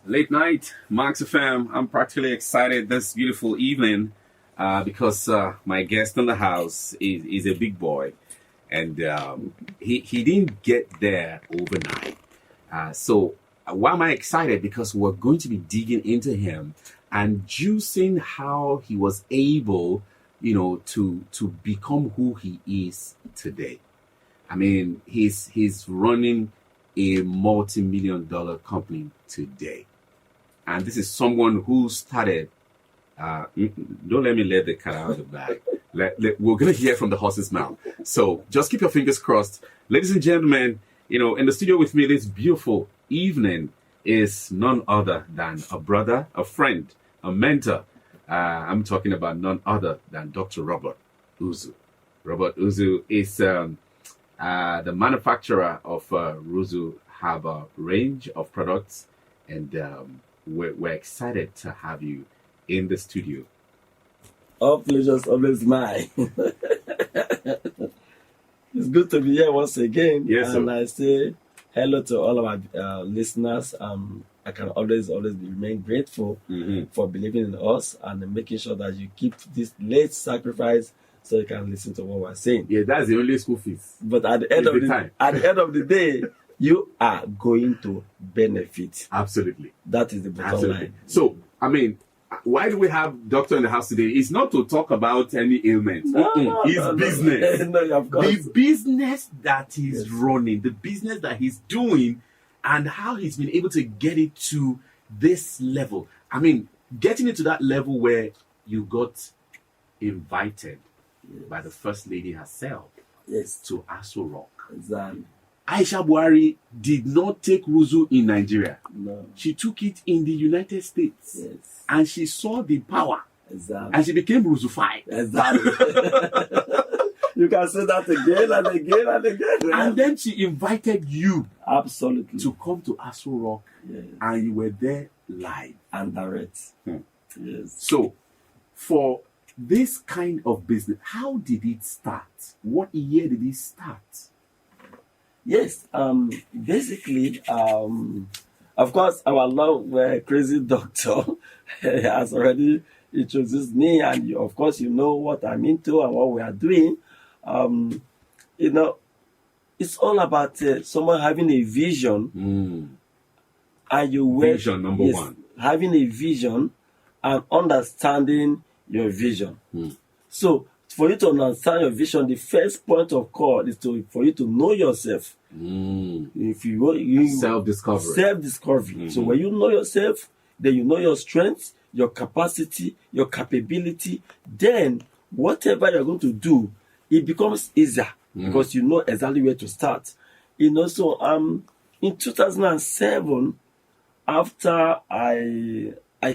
Late night, Max FM. I'm practically excited this beautiful evening because my guest in the house is a big boy, and he didn't get there overnight. Why am I excited? Because we're going to be digging into him and juicing how he was able, to become who he is today. I mean, he's running a multi-million-dollar company today. And this is someone who started, don't let me let the cat out of the bag. We're going to hear from the horse's mouth. So just keep your fingers crossed. Ladies and gentlemen, in the studio with me this beautiful evening is none other than a brother, a friend, a mentor. I'm talking about none other than Dr. Robert Ruzu. Robert Ruzu is the manufacturer of Ruzu, have a range of products, and we're excited to have you in the studio. All pleasure's always mine. It's good to be here once again. Yes, and sir. I say hello to all of our listeners. I can always remain grateful for believing in us and making sure that you keep this late sacrifice so you can listen to what we're saying. Yeah, that's the only school fees. But at the end of the day, you are going to benefit. Absolutely. That is the bottom line. So, I mean, why do we have doctor in the house today? It's not to talk about any ailments. It's business. No, of course. The business that he's running, the business that he's doing, and how he's been able to get it to this level. I mean, getting it to that level where you got invited by the First Lady herself to Aso Rock. Exactly. Aisha Buhari did not take Ruzu in Nigeria. No. She took it in the United States. Yes. And she saw the power. Exactly. And she became Ruzufied. Exactly. You can say that again and again and again. And then she invited you Absolutely to come to Aso Rock. Yes. And you were there live. And direct. Yes. So, for this kind of business, how did it start? What year did it start? Yes, basically, of course, our long crazy doctor has already introduced me, and of course, you know what I'm into and what we are doing. It's all about someone having a vision, and Vision number one. Having a vision and understanding your vision. So, for you to understand your vision, the first point of call is for you to know yourself. If you Self-discovery. Self-discovery. So when you know yourself, then you know your strengths, your capacity, your capability. Then whatever you're going to do, it becomes easier because you know exactly where to start. So in 2007, after I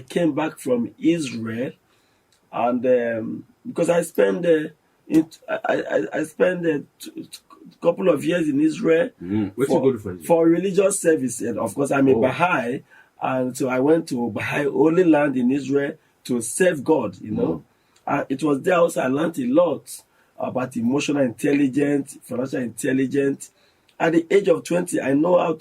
came back from Israel, and because I spent a couple of years in Israel for religious service, and of course I'm a Baha'i, and so I went to Baha'i Holy Land in Israel to serve God. And it was there also I learned a lot about emotional intelligence, financial intelligence. At the age of 20, I know I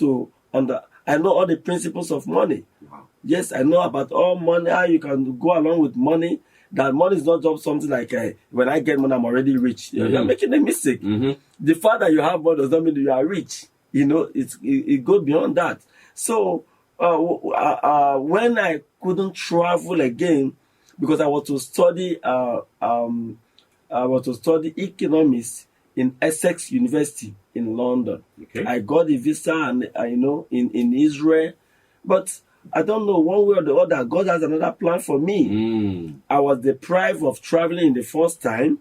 know all the principles of money. Wow. Yes, I know about all money, how you can go along with money. That money is not just something like when I get money, I'm already rich. You're making a mistake. The fact that you have money does not mean that you are rich. It goes beyond that. So when I couldn't travel again, because I was to study economics in Essex University in London. Okay. I got a visa and in Israel, but I don't know, one way or the other, God has another plan for me. I was deprived of traveling in the first time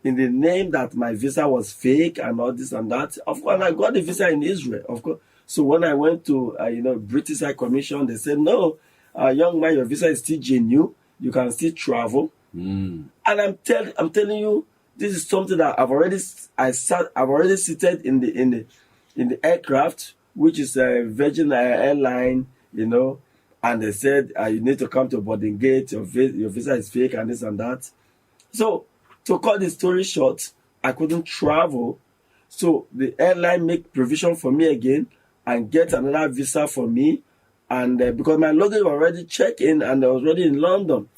in the name that my visa was fake and all this and that. Of course, I got the visa in Israel, of course. So when I went to, British High Commission, they said, no, young man, your visa is still genuine. You can still travel. And I'm telling you, this is something that I've already seated in the aircraft, which is a Virgin airline, and they said you need to come to boarding gate, your visa is fake and this and that. So to cut the story short, I couldn't travel. So the airline make provision for me again and get another visa for me. And because my luggage was already checked in and I was already in London.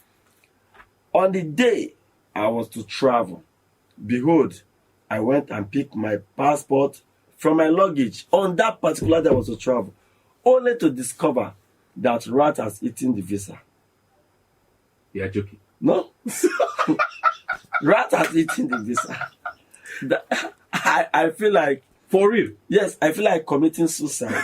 On the day I was to travel, behold, I went and picked my passport from my luggage on that particular day I was to travel, only to discover that rat has eaten the visa. You are joking. No. Rat has eaten the visa. I feel like, For real? yes, I feel like committing suicide.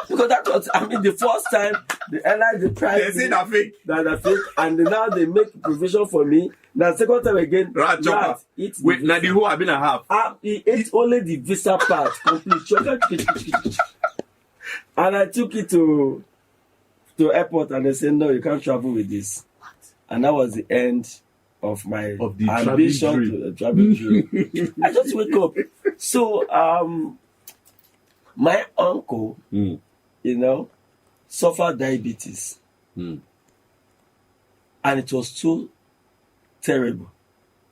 Because that was, I mean, the first time the airline deprived They say that fake. that I fake, and now they make provision for me. Now, second time again, Rat chopper. eats Wait, now the whole I've been a half. he ate only the visa part, complete. And I took it to airport, and they said, no, you can't travel with this. What? And that was the end of my Of the ambition to travel dream. I just wake up. So, my uncle, you know, suffered diabetes. And it was so terrible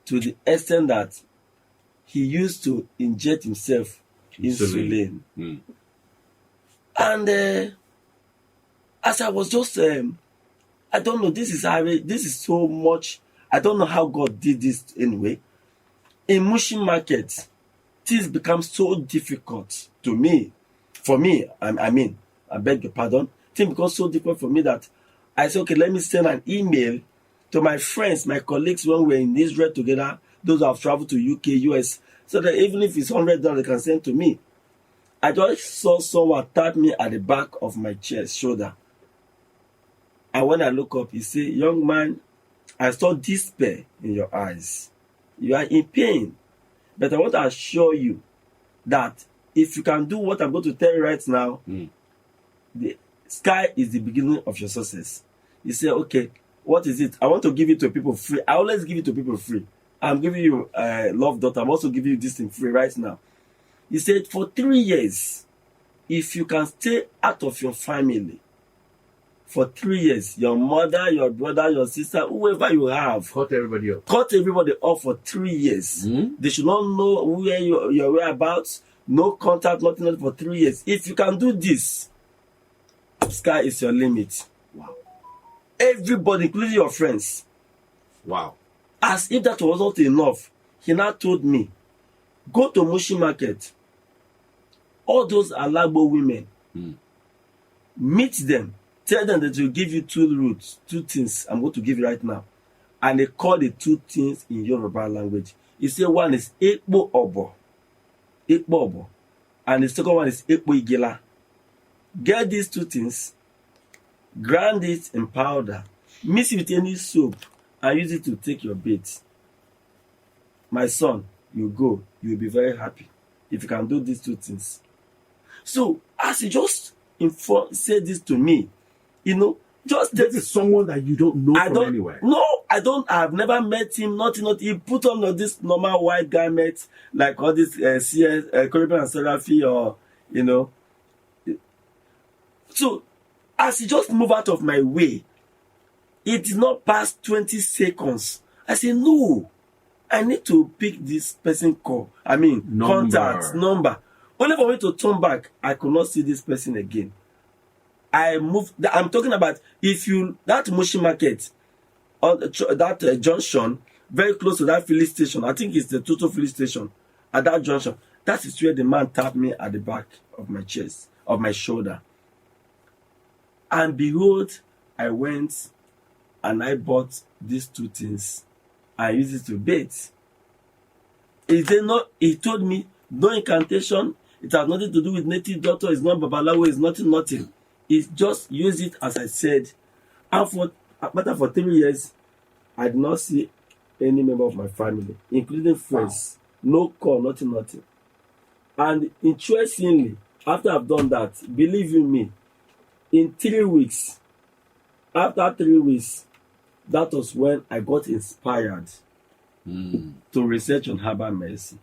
to the extent that he used to inject himself insulin. And as I was just, I don't know, this is so much, I don't know how God did this anyway. In Mushin market, things become so difficult to me. For me, I mean, I beg your pardon. Things become so difficult for me that I said, okay, let me send an email to my friends, my colleagues when we're in Israel together, those who have traveled to UK, US, so that even if it's $100, they can send to me. I just saw someone tap me at the back of my chest, shoulder. And when I look up, he said, young man, I saw despair in your eyes. You are in pain. But I want to assure you that if you can do what I'm going to tell you right now, the sky is the beginning of your success. He said, okay, what is it? I want to give it to people free. I always give it to people free. I'm giving you love daughter. I'm also giving you this thing free right now. He said, for 3 years, if you can stay out of your family for 3 years, your mother, your brother, your sister, whoever you have, Cut everybody up. cut everybody off for 3 years. They should not know where your whereabouts, no contact, nothing for 3 years. If you can do this, sky is your limit. Wow. Everybody, including your friends. Wow. As if that was not enough, he now told me, go to Mushi market. All those Alagbo women, meet them, tell them that will give you 2 things I'm going to give you right now. And they call the 2 things in Yoruba language. He said one is Ekpo Obo. Ekpo Obo. And the second one is Ekpo Igela. Get these 2 things, grind it in powder, mix it with any soap, and use it to take your bath. My son, you go, you'll be very happy if you can do these 2 things. So, as he just said this to me, you know, just This is someone that you don't know from anywhere. No, I've never met him, nothing. He put on this normal white garment, like all this CS, Caribbean and Seraphy, or, you know. So, as he just moved out of my way, it did not pass 20 seconds. I said, no, I need to pick this person contact number. Only for me to turn back, I could not see this person again. I'm talking about that Mushi market, on that junction, very close to that filling station. I think it's the Total filling station. At that junction, that is where the man tapped me at the back of my chest, of my shoulder. And behold, I went and I bought these 2 things. I used it to bathe. He told me, no incantation. It has nothing to do with native doctor. It's not babalawo. It's nothing. It's just use it as I said. And for 3 years, I did not see any member of my family, including friends. Wow. No call, nothing. And interestingly, after I've done that, believe you me, in 3 weeks, after 3 weeks, that was when I got inspired to research on herbal medicine.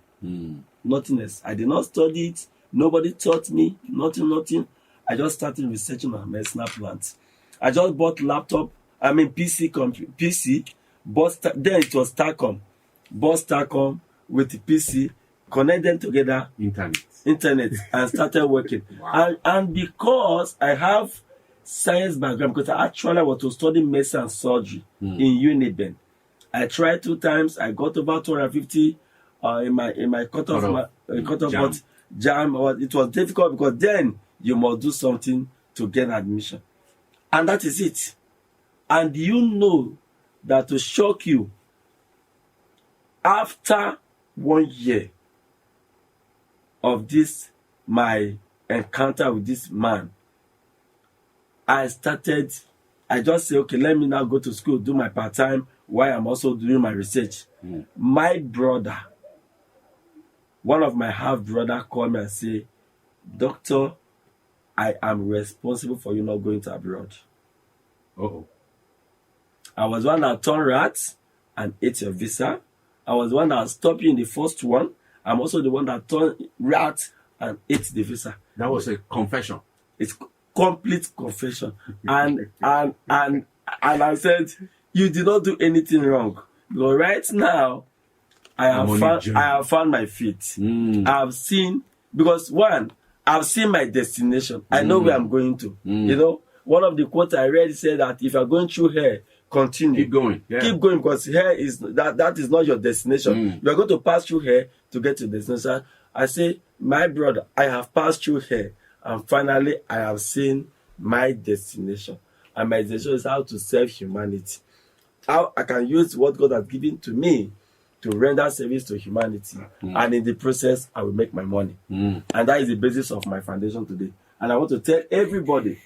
Nothing else. I did not study it. Nobody taught me. Nothing. I just started researching on medicinal plants. I just bought PC. Then it was Starcom. Bought Starcom with the PC, connect them together. Internet. And started working. Wow. And because I have science background because I actually was to study medicine and surgery in Uniben. I tried 2 times. I got over 250 in my cutoff, but jam. It was difficult because then you must do something to get admission, and that is it. And you know that to shock you, after 1 year of this my encounter with this man, I just say, okay, let me now go to school, do my part-time while I'm also doing my research. My brother, one of my half-brother called me and say, Doctor, I am responsible for you not going to abroad. Uh-oh. I was one that turned rats and ate your visa. I was one that stopped you in the first one. I'm also the one that turned rat and ate the visa. That was a confession. It's complete confession. and I said, you did not do anything wrong. But right now, I have found my feet. I have seen, because one, I've seen my destination. I know where I'm going to. You know, one of the quotes I read said that if you're going through here, continue. Keep going. Yeah. Keep going, because here is that is not your destination. You are going to pass through here to get to the destination. I say, my brother, I have passed through here, and finally I have seen my destination. And my destination is how to serve humanity. How I can use what God has given to me to render service to humanity. And in the process, I will make my money. And that is the basis of my foundation today. And I want to tell everybody,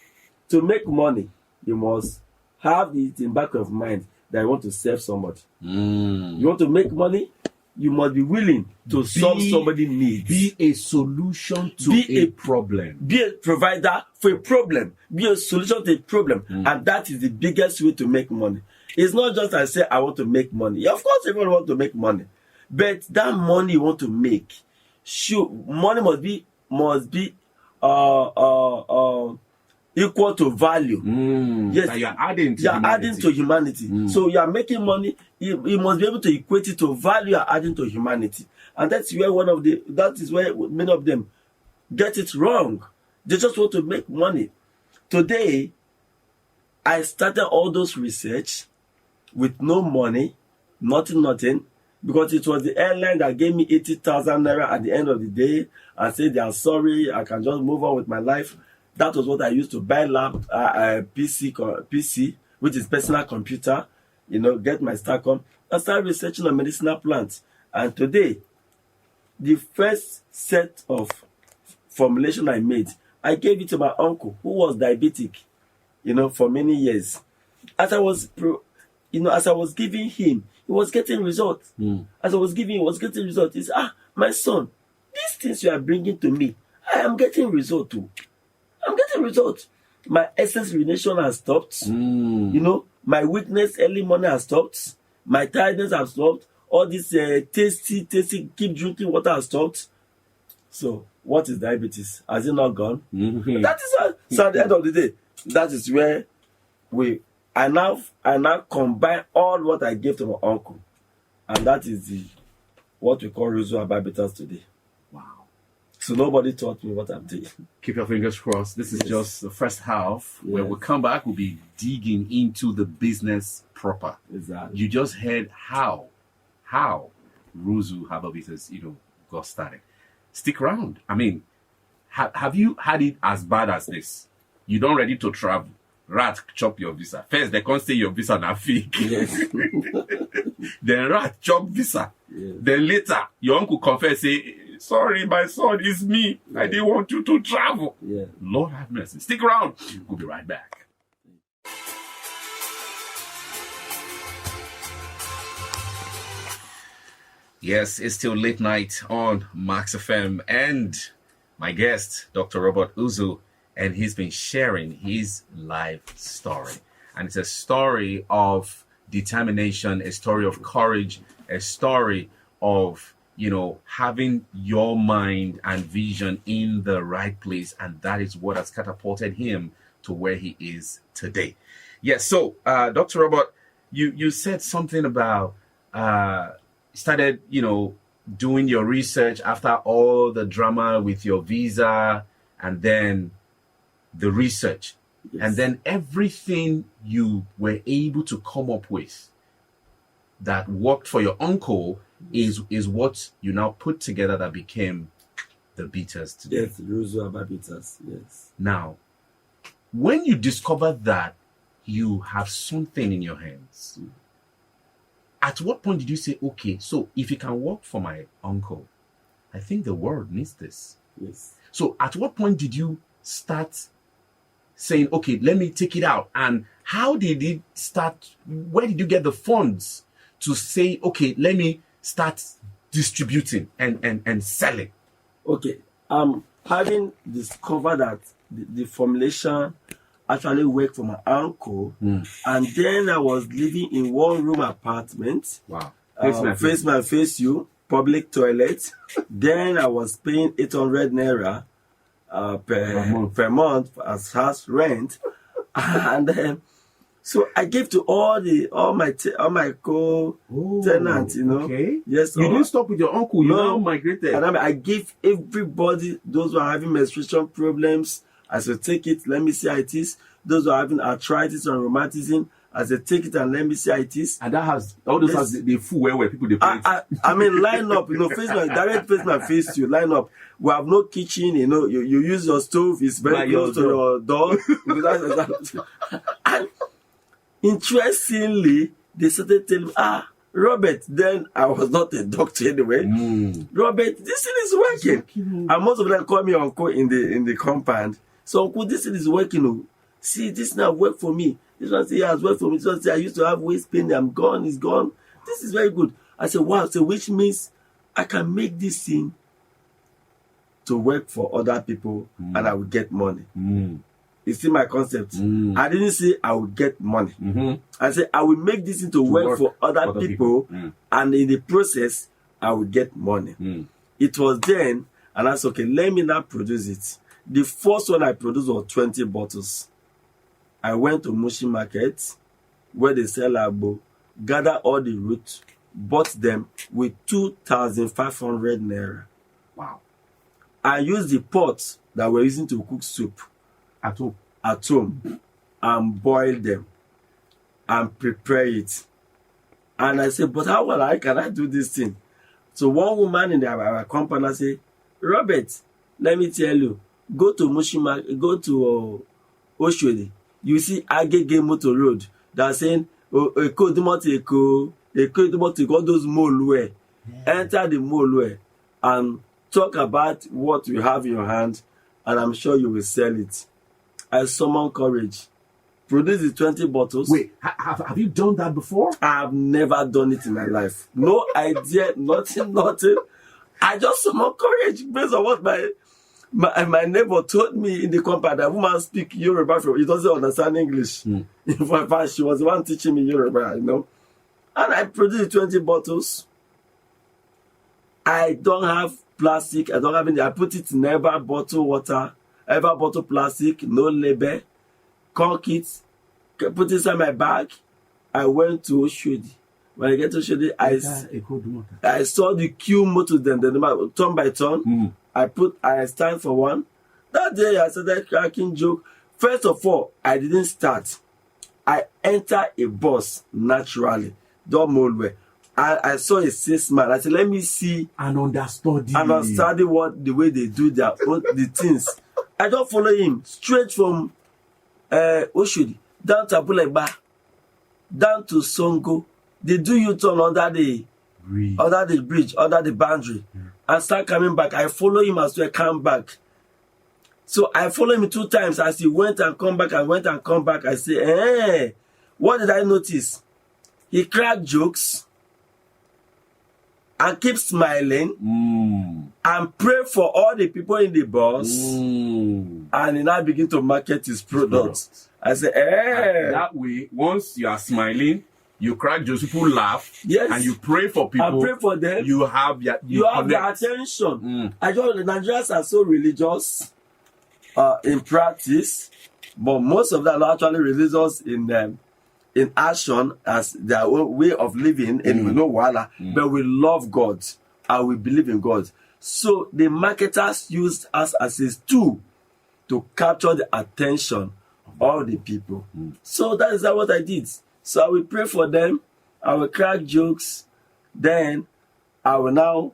to make money, you must have it in back of mind that you want to serve somebody. You want to make money, you must be willing to solve somebody's needs. Be a solution to a problem. Be a provider for a problem. Be a solution to a problem. And that is the biggest way to make money. It's not just I say I want to make money. Of course, everyone wants to make money. But that money you want to make, money must be equal to value. Yes, so you're adding to humanity. So you are making money. You must be able to equate it to value you're adding to humanity, and that is where many of them get it wrong. They just want to make money. Today, I started all those research with no money, nothing, because it was the airline that gave me 80,000 naira at the end of the day and said they are sorry, I can just move on with my life. That was what I used to buy PC, which is personal computer, get my Starcom. I started researching on medicinal plants. And today, the first set of formulation I made, I gave it to my uncle, who was diabetic, for many years. As I was giving him, he was getting results. As I was giving him, he was getting results. He said, my son, these things you are bringing to me, I am getting results too. I'm getting results. My essence urination has stopped. My weakness early morning has stopped. My tiredness has stopped. All this tasty, keep drinking water has stopped. So, what is diabetes? Has it not gone? That is so at the end of the day, that is where I now combine all what I gave to my uncle. And that is what we call Ruzu Ababitas today. Wow. So nobody taught me what I'm doing. Keep your fingers crossed. This is just the first half. When we come back, we'll be digging into the business proper. Exactly. You just heard how Ruzu Hababitas, got started. Stick around. I mean, have you had it as bad as this? You don't ready to travel. Rat chop your visa. First, they can't say your visa na fake. Yes. Then rat chop visa. Yes. Then later, your uncle confess, say, sorry, my son, it's me. I didn't want you to travel. Yeah. Lord have mercy. Stick around. We'll be right back. Yes, it's still late night on Max FM, and my guest, Dr. Robert Ruzu, and he's been sharing his life story. And it's a story of determination, a story of courage, a story of, having your mind and vision in the right place. And that is what has catapulted him to where he is today. Yes, so, Dr. Robert, you said something about, started, doing your research after all the drama with your visa and then the research. Yes. And then everything you were able to come up with that worked for your uncle is what you now put together that became the bitters today. Yes, Ruzu Aba bitters. Yes. Now, when you discover that you have something in your hands, at what point did you say, okay, so if it can work for my uncle, I think the world needs this? Yes. So at what point did you start saying, okay, let me take it out? And how did it start? Where did you get the funds to say, okay, let me start distributing and selling? Okay. Having discovered that the formulation actually worked for my uncle, and then I was living in one room apartment. Wow. Face my face you, public toilet. Then I was paying 800 naira per month as house rent, and then so I gave to all my co-tenants, you know. Okay. Yes. You didn't stop with your uncle. You now migrated. And I gave everybody, those who are having menstruation problems, I said, take it, let me see how it is. Those who are having arthritis and rheumatism, I said, take it and let me see how it is. And that has, all those has the full where people they play. I mean, line up, you know, direct face my face, you line up. We have no kitchen, you know, you use your stove, it's very close to your door. And interestingly, they started telling me, Robert, then I was not a doctor anyway. Robert, this thing is working. And most of them call me uncle in the compound. So uncle, this thing is working. See, this now work for me. This one say it has worked for me. This one say I used to have waist pain. I'm gone. It's gone. This is very good. I said, wow. So which means I can make this thing to work for other people and I will get money. You see my concept? I didn't say I will get money. I said I will make this thing to work for other people and in the process I will get money. It was then, and I said, okay, let me now produce it. The first one I produced was 20 bottles. I went to Mushi Market where they sell agbo, gather all the roots, bought them with 2,500 naira. Wow. I used the pots that we're using to cook soup at home and boil them and prepare it. And I said, but how can I do this thing? So one woman in our company said, Robert, let me tell you, go to Mushi Market, go to Oshodi. You see Agege Motor Road. They're saying, all those mall where. Enter the mall where and talk about what you have in your hand, and I'm sure you will sell it. I summon courage. Produce the 20 bottles. Wait, have you done that before? I've never done it in my life. No idea, nothing. I just summon courage based on what my neighbor told me in the compound. That woman speak Yoruba, he doesn't understand English. In fact, she was the one teaching me Yoruba, you know. And I produced 20 bottles. I don't have plastic. I don't have any. I put it in ever bottle water, ever bottle plastic, no label. Cork it, put it inside my bag. I went to Oshodi. When I get to Oshodi, I saw the queue motor them turn by turn. I stand for one. That day I started cracking joke. First of all, I didn't start. I enter a bus naturally. Don't mold. I saw a salesman. I said, let me see and understudy what the way they do their own the things. I don't follow him straight from Oshodi down to Abulegba, down to Songo. They do U-turn under the bridge, under the boundary, and start coming back. I follow him as well, come back. So I follow him 2 times as he went and come back and went and come back. I say, hey, what did I notice? He cracked jokes and keep smiling and pray for all the people in the bus, and he now begin to market his products. I say, hey. That way, once you are smiling, you crack jokes, people laugh, yes, and you pray for people. And pray for them. You have their attention. I know the Nigerians are so religious in practice, but most of them are actually religious in action as their own way of living, and we know wala, but we love God and we believe in God. So the marketers used us as a tool to capture the attention all the people. So that is what I did. So I will pray for them, I will crack jokes, then I will now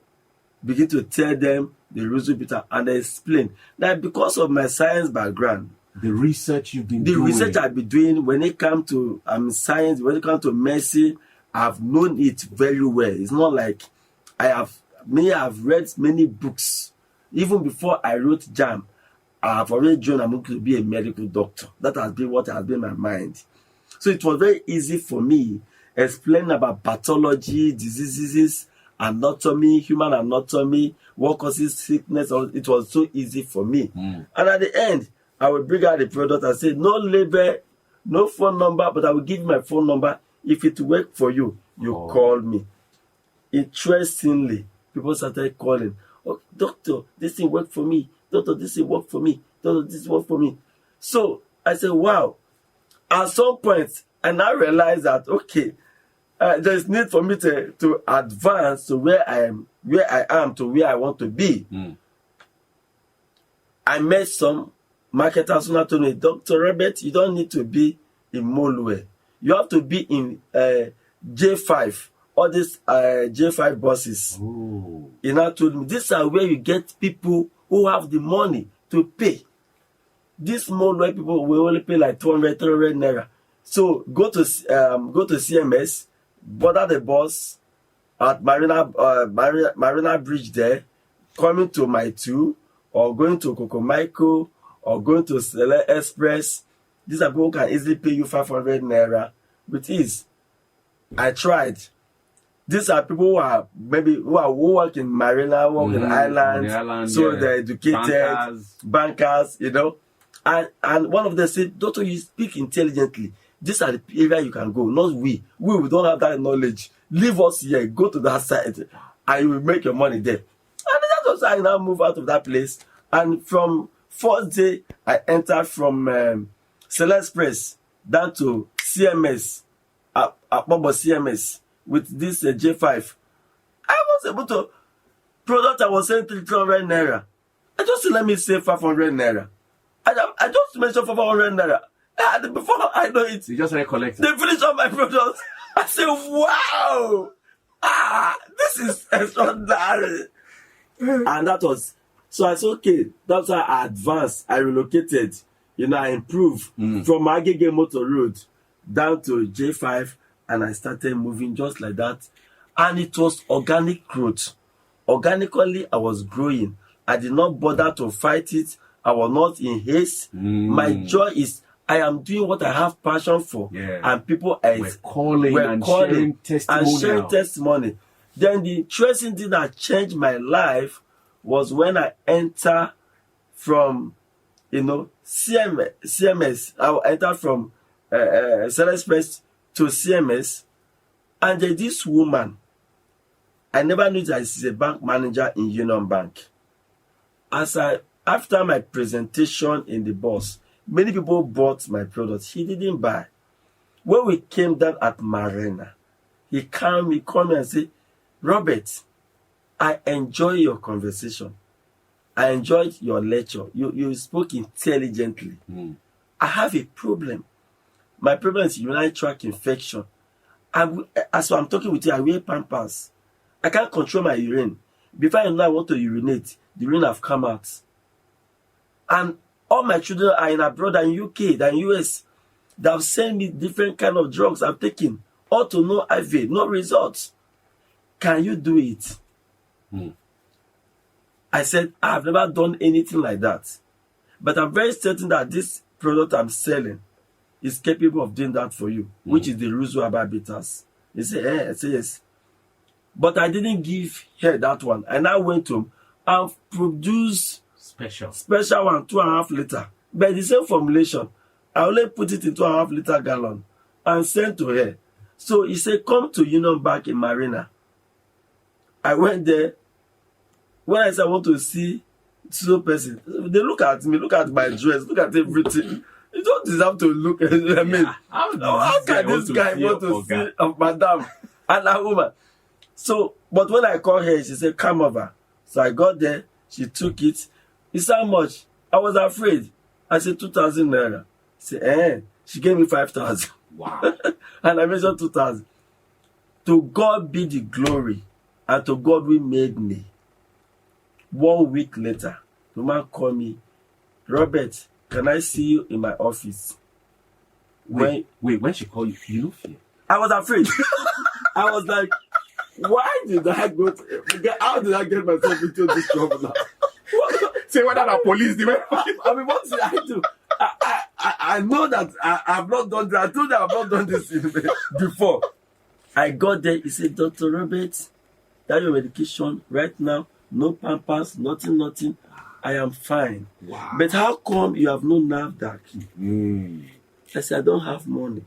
begin to tell them the Ruzu bitter and explain that because of my science background, the research you've been the doing. research I've been doing when it comes to science, when it comes to medicine, I've known it very well. It's not like I've read many books. Even before I wrote JAM, I've already drawn I'm going to be a medical doctor. That has been what has been my mind. So it was very easy for me explaining about pathology, diseases, anatomy, human anatomy, what causes sickness. It was so easy for me. And at the end, I will bring out the product and say, no label, no phone number, but I will give you my phone number. If it work for you, you call me. Interestingly, people started calling. Oh, doctor, this thing worked for me. Doctor, this thing worked for me. Doctor, this worked for me. So I said, wow. At some point, I now realized that, okay, there's need for me to advance to where I am to where I want to be. I met some marketers who told me, Dr. Robert, you don't need to be in Molue. You have to be in J5, all these J5 buses. He now told me, these are where you get people who have the money to pay. These Molue people will only pay like 200, 300 naira. So go to CMS, border the bus at Marina Bridge there, coming to my 2, or going to Kokomaiko, or going to Sele Express. These are people who can easily pay you 500 naira with ease. I tried. These are people who work in Marina, work in Island, so they're educated, bankers, you know. And one of them said, Doctor, you speak intelligently. These are the area you can go, not we. We don't have that knowledge. Leave us here, go to that side, and you will make your money there. And that was how I now move out of that place. And from first day, I entered from Sele Express down to CMS, Bobo CMS, with this J5. I was able to, product I was saying 300 naira. I just let me say 500 naira. I just mentioned 500 naira. And before I know it, you just recollect. They finish all my products. I say, wow, this is extraordinary. And that was, so I said, okay, that's how I advanced. I relocated, I improved from Agege Motor Road down to J5, and I started moving just like that. And it was organic growth. Organically, I was growing. I did not bother to fight it. I was not in haste. My joy is I am doing what I have passion for. And people are calling and sharing testimony. Then the interesting thing that changed my life was when I entered from, CMS. I entered from Sele Express to CMS. And there's this woman, I never knew that she's a bank manager in Union Bank. After my presentation in the bus, many people bought my product. He didn't buy. When we came down at Marina, he called me and said, Robert, I enjoy your conversation. I enjoyed your lecture. You spoke intelligently. I have a problem. My problem is urinary tract infection. As I'm talking with you, I wear Pampers. I can't control my urine. Before I know I want to urinate, the urine have come out. And all my children are in abroad and UK, than US. They have sent me different kind of drugs I'm taking. All to no IV, no results. Can you do it? I said, I've never done anything like that. But I'm very certain that this product I'm selling is capable of doing that for you, which is the Ruzu Herbal Bitters. He said, I said, yes. But I didn't give her that one. I now went home and produced special one, 2.5 liter. By the same formulation, I only put it in 2.5 liter gallon and sent to her. So he said, come to Union Bank in Marina. I went there. When I said I want to see two person, they look at me, look at my dress, look at everything. You don't deserve to look at me. I mean, how can this guy want to see of madam and a woman? So, but when I called her, she said, come over. So I got there, she took it. He said, how much? I was afraid. I said, 2,000 naira. Say, she gave me 5,000. Wow. And I mentioned 2,000. To God be the glory, and to God we made me. 1 week later, the man called me, Robert, can I see you in my office? Wait, when she called you, you know fear? I was afraid. I was like, why did I go to, how did I get myself into this trouble now? Say whether the police, I mean, what did I do? I know that I've not done that. I told you I've not done this before. I got there. He said, Dr. Robert, that your medication right now, no pampers, nothing. I am fine. Wow. But how come you have no NAFDAC? I said, I don't have money.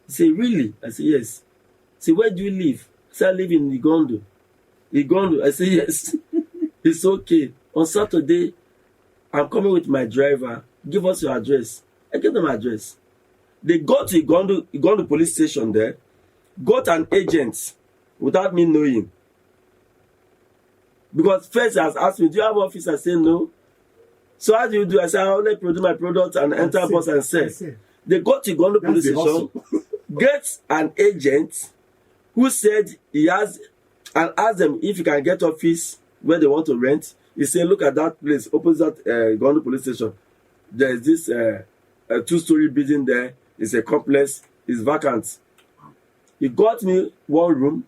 He said, really? I said, yes. He said, where do you live? I said, I live in Igondo. Igondo? I said, yes. It's okay. On Saturday, I'm coming with my driver. Give us your address. I gave them address. They got to Igondo police station there, got an agent without me knowing. Because first he has asked me, do you have office? I said, no. So how do you do? I said, I only produce my product and enter bus and sell. They got to Igondo police station, get an agent who said he has, and asked them if you can get office where they want to rent. He said, look at that place, opposite Igondo police station. There is this a 2-story building there. It's a complex. It's vacant. He got me room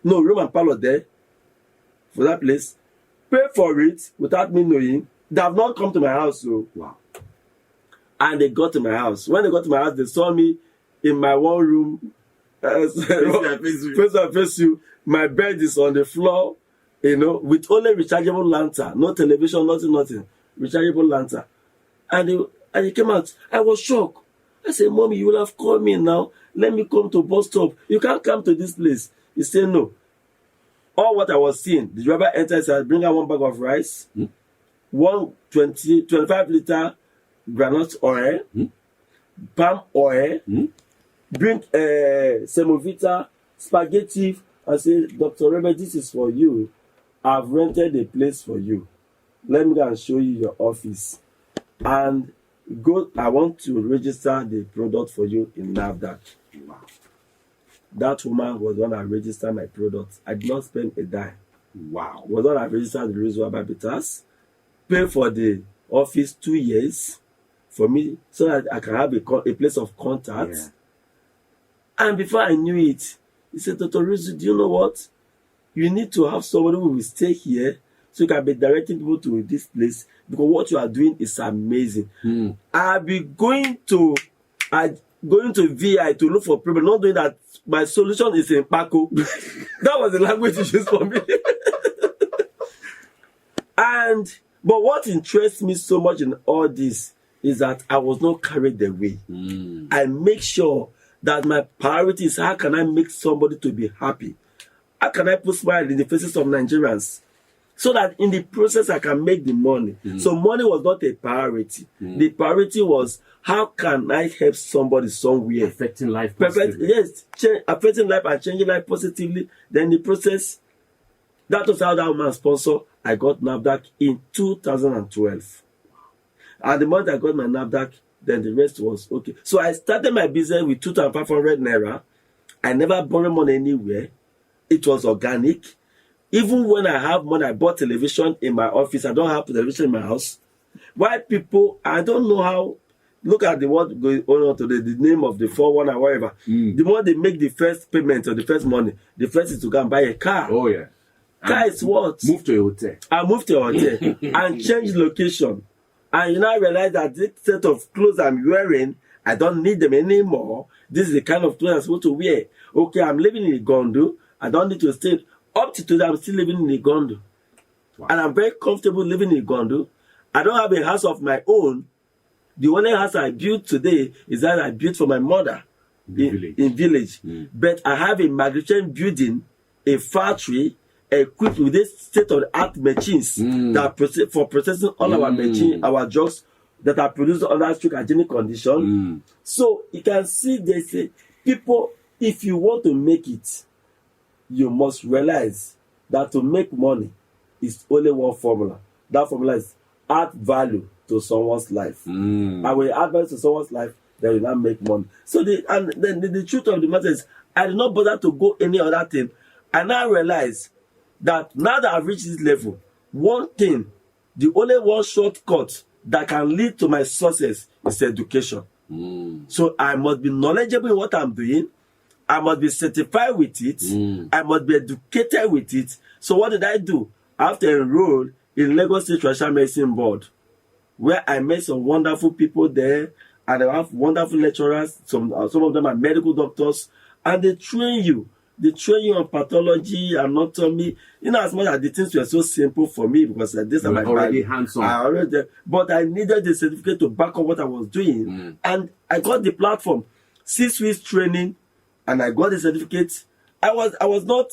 and parlor there for that place. Pay for it without me knowing. They have not come to my house. So. Wow. And they got to my house. When they got to my house, they saw me in my one room. Face you. My bed is on the floor, with only rechargeable lantern. No television, nothing. Rechargeable lantern. And he came out. I was shocked. I said, Mommy, you will have called me now. Let me come to bus stop. You can't come to this place. He said, no. All what I was seeing, the driver entered and said, bring out 1 bag of rice, 25-liter granite oil, palm oil, bring semovita, spaghetti. I said, Dr. Robert, this is for you. I've rented a place for you. Let me go and show you your office. And I want to register the product for you in NAFDAC. Wow. That woman was the one that registered my product. I did not spend a dime. Wow. Was the one that registered the Ruzu Bitters, pay for the office 2 years for me so that I can have a place of contact. Yeah. And before I knew it, he said, Dr. Ruzu, do you know what? You need to have somebody who will stay here so you can be directing people to this place, because what you are doing is amazing. I'll be going to VI to look for people, not doing that. My solution is in Paco. That was the language you used for me. But what interests me so much in all this is that I was not carried away. I make sure that my priority is how can I make somebody to be happy? How can I put smile in the faces of Nigerians? So that in the process I can make the money. So money was not a priority. The priority was how can I help somebody somewhere. Affecting life positively. Yes, affecting life and changing life positively. Then the process, that was how that woman sponsor. I got NAFDAC in 2012. And the month I got my NAFDAC, then the rest was okay. So I started my business with 2,500 naira. I never borrowed money anywhere. It was organic. Even when I have money, I bought television in my office. I don't have television in my house. Why people, I don't know how, look at the what going on today, the name of the 4-1 or whatever. The moment they make the first payment or the first money, the first is to go and buy a car. Oh, yeah. Car is what? Move to a hotel. I moved to a hotel and changed location. And you now realize that this set of clothes I'm wearing, I don't need them anymore. This is the kind of clothes I'm supposed to wear. Okay, I'm living in Igondo. I don't need to stay. Up to today, I'm still living in Igondo. Wow. And I'm very comfortable living in Igondo. I don't have a house of my own. The only house I built today is that I built for my mother in village. But I have a magnificent building, a factory, equipped with this state-of-the-art machines that for processing all our machine, our drugs that are produced under strict hygienic condition. So you can see they say, people, if you want to make it, you must realize that to make money is only one formula. That formula is add value to someone's life. And when you add value to someone's life, then you now make money. So the truth of the matter is, I did not bother to go any other thing. I now realize that now that I've reached this level, one thing, the only one shortcut that can lead to my success is education. So I must be knowledgeable in what I'm doing. I must be certified with it. I must be educated with it. So what did I do? I have to enroll in Lagos State Traditional Medicine Board, where I met some wonderful people there, and I have wonderful lecturers. Some of them are medical doctors, and they train you. They train you on pathology, anatomy. As much as the things were so simple for me, because this are my already hands-on. But I needed the certificate to back up what I was doing, and I got the platform. 6 weeks training, and I got the certificate. I was not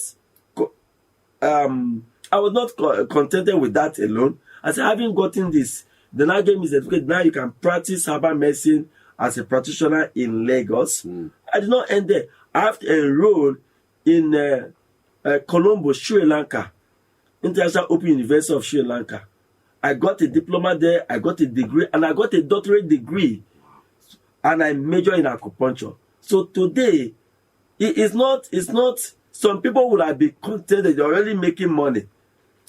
contented with that alone. I said, having gotten this, then I gave me the certificate. Now you can practice herbal medicine as a practitioner in Lagos. I did not end there. I have to enroll in Colombo, Sri Lanka, International Open University of Sri Lanka. I got a diploma there, I got a degree, and I got a doctorate degree, and I major in acupuncture. So today, it's not. Some people will have been contented. They're already making money.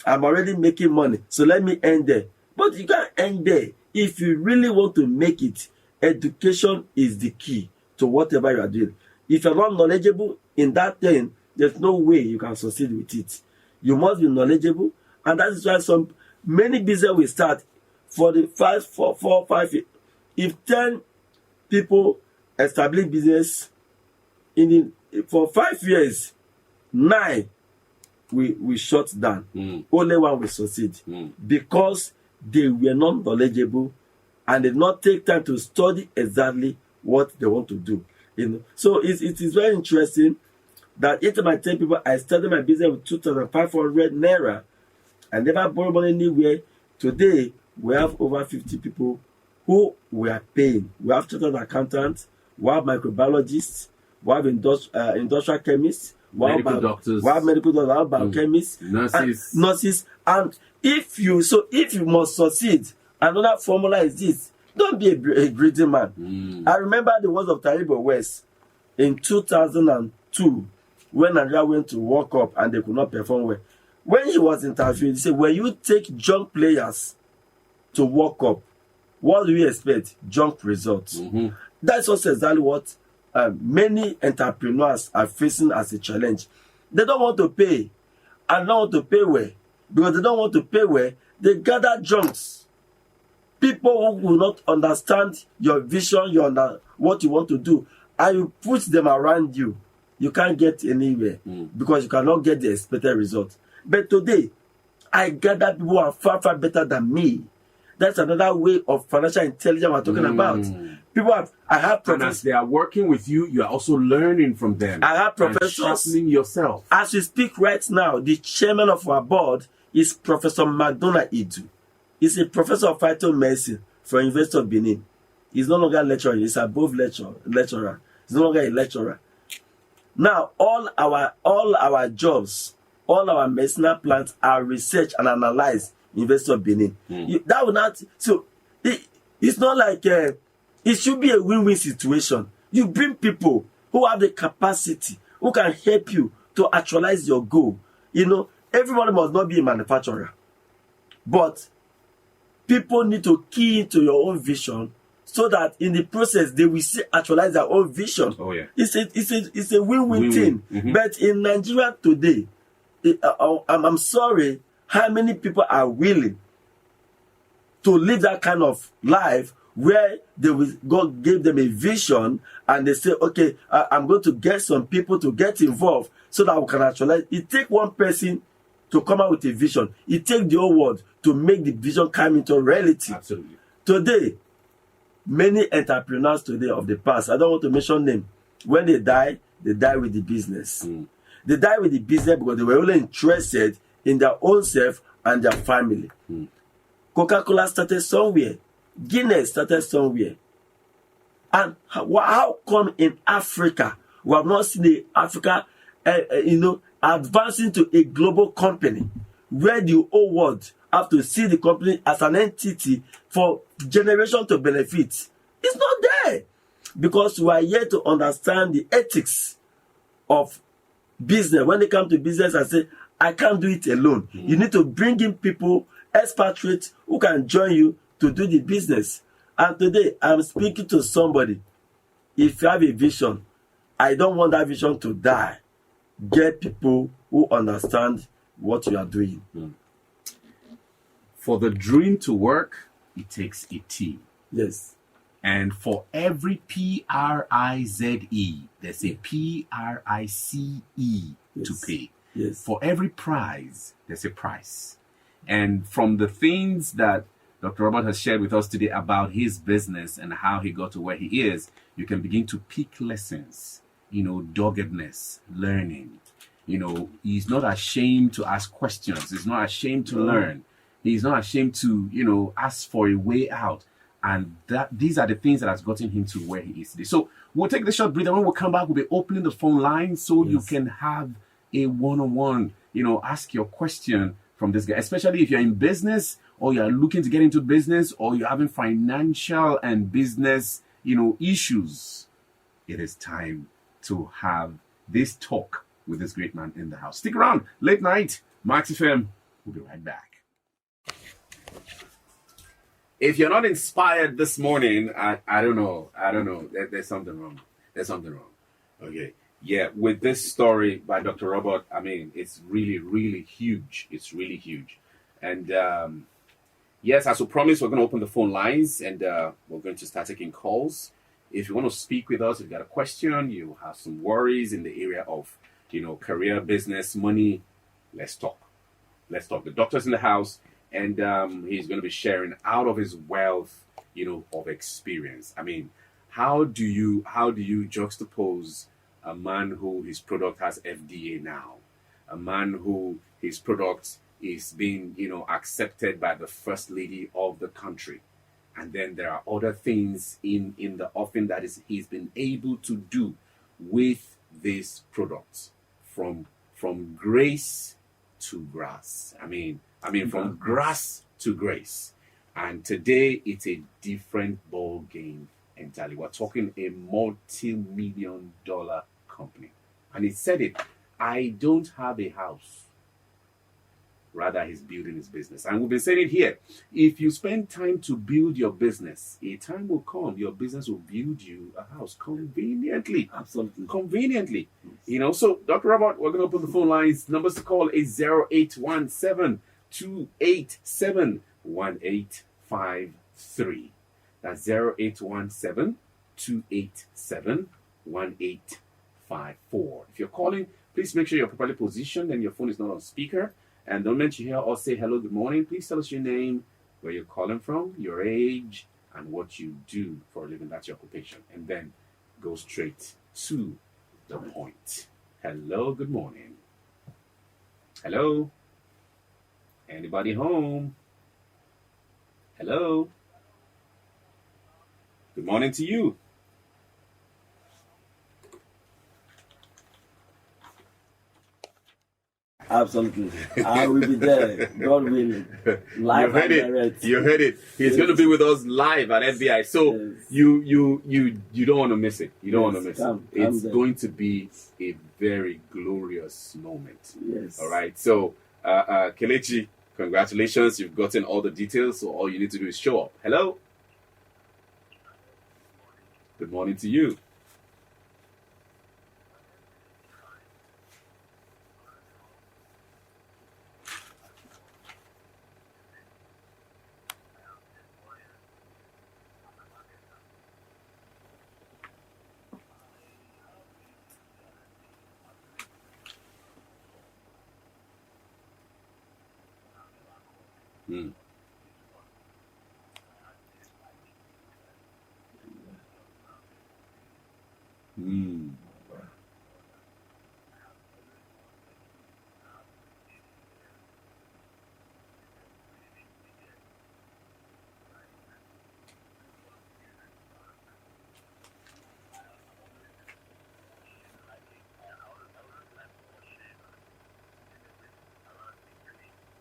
I'm already making money, so let me end there. But you can't end there. If you really want to make it, education is the key to whatever you are doing. If you're not knowledgeable in that thing, there's no way you can succeed with it. You must be knowledgeable, and that is why many business will start for the first 4 or 5 years. If 10 people establish business for 5 years, 9 we shut down. Only one will succeed because they were not knowledgeable and did not take time to study exactly what they want to do. So it is very interesting that each time I tell people I started my business with 2,500 naira. I never borrowed money anywhere. Today we have over 50 people who we are paying. We have chartered accountants, we have microbiologists, we have industrial chemists, we have medical doctors, we have biochemists, nurses. And if you must succeed, another formula is this: don't be a greedy man. I remember the words of Taribo West in 2002 when Nigeria went to World Cup and they could not perform well. When he was interviewed, he said, when you take junk players to World Cup, what do you expect? Junk results. That's also exactly what many entrepreneurs are facing as a challenge. They don't want to pay, and don't want to pay well. Because they don't want to pay well, they gather junks. People who will not understand your vision, what you want to do, and you put them around you. You can't get anywhere because you cannot get the expected result. But today, I gather people who are far, far better than me. That's another way of financial intelligence we're talking about. I have professors. And as they are working with you, you are also learning from them. I have professors. Sharpening yourself. As we speak right now, the chairman of our board is Professor McDonald Idu. He's a professor of phytomedicine from University of Benin. He's no longer a lecturer. He's above lecturer. He's no longer a lecturer. Now, all our jobs, all our medicinal plants are researched and analyzed in University of Benin. That will not. So it's not like it should be a win-win situation. You bring people who have the capacity, who can help you to actualize your goal. Everybody must not be a manufacturer, but people need to key into your own vision so that in the process they will actualize their own vision. Oh yeah, it's a win-win thing. But in Nigeria today, I'm sorry, how many people are willing to live that kind of life where God gave them a vision and they say, okay, I'm going to get some people to get involved so that we can actualize. It takes one person to come out with a vision. It takes the whole world to make the vision come into reality. Absolutely. Today, many entrepreneurs today of the past, I don't want to mention them, when they die with the business. They die with the business because they were only interested in their own self and their family. Coca-Cola started somewhere. Guinness started somewhere. And how come in Africa we have not seen Africa advancing to a global company where the whole world have to see the company as an entity for generation to benefit. It's not there, because we are here to understand the ethics of business. When they come to business and say, I can't do it alone, you need to bring in people, expatriates, who can join you to do the business. And today I'm speaking to somebody. If you have a vision, I don't want that vision to die. Get people who understand what you are doing. For the dream to work, it takes a team. Yes. And for every PRIZE, there's a PRICE to pay. Yes. For every prize, there's a price. And from the things that Dr. Robert has shared with us today about his business and how he got to where he is, you can begin to pick lessons, doggedness, learning. He's not ashamed to ask questions. He's not ashamed to learn. He's not ashamed to, ask for a way out. And these are the things that has gotten him to where he is today. So we'll take the short break, and when we come back, we'll be opening the phone line so you can have a one-on-one, ask your question from this guy, especially if you're in business or you're looking to get into business or you're having financial and business, issues. It is time to have this talk with this great man in the house. Stick around. Late night, Max FM. We'll be right back. If you're not inspired this morning, I don't know. There's something wrong. Okay. Yeah, with this story by Dr. Robert, it's really, really huge. It's really huge. And yes, as we promised, we're going to open the phone lines, and we're going to start taking calls. If you want to speak with us, if you've got a question, you have some worries in the area of, career, business, money, let's talk. The doctor's in the house. And he's going to be sharing out of his wealth, of experience. How do you juxtapose a man who his product has FDA now, a man who his product is being, accepted by the first lady of the country, and then there are other things in the offing that he's been able to do with this product, from grace to grass. From grass to grace. And today, it's a different ball game entirely. We're talking a multi-million-dollar company. And he said it, I don't have a house. Rather, he's building his business. And we've been saying it here. If you spend time to build your business, a time will come, your business will build you a house conveniently. Absolutely. Conveniently. So, Dr. Robert, we're going to open the phone lines. Numbers to call is 0817 287-1853. That's 0817-287-1854. If you're calling, please make sure you're properly positioned and your phone is not on speaker. And don't mention here or say hello, good morning. Please tell us your name, where you're calling from, your age, and what you do for a living. That's your occupation. And then go straight to the point. Hello, good morning. Hello. Anybody home? Hello? Good morning to you. Absolutely. I will be there, God willing. Live and direct. You heard it. He's going to be with us live at FBI. So you don't want to miss it. You don't want to miss it. It's going to be a very glorious moment. Yes. All right. So, Kelechi, congratulations. You've gotten all the details. So all you need to do is show up. Hello? Good morning to you. Mm. Mm.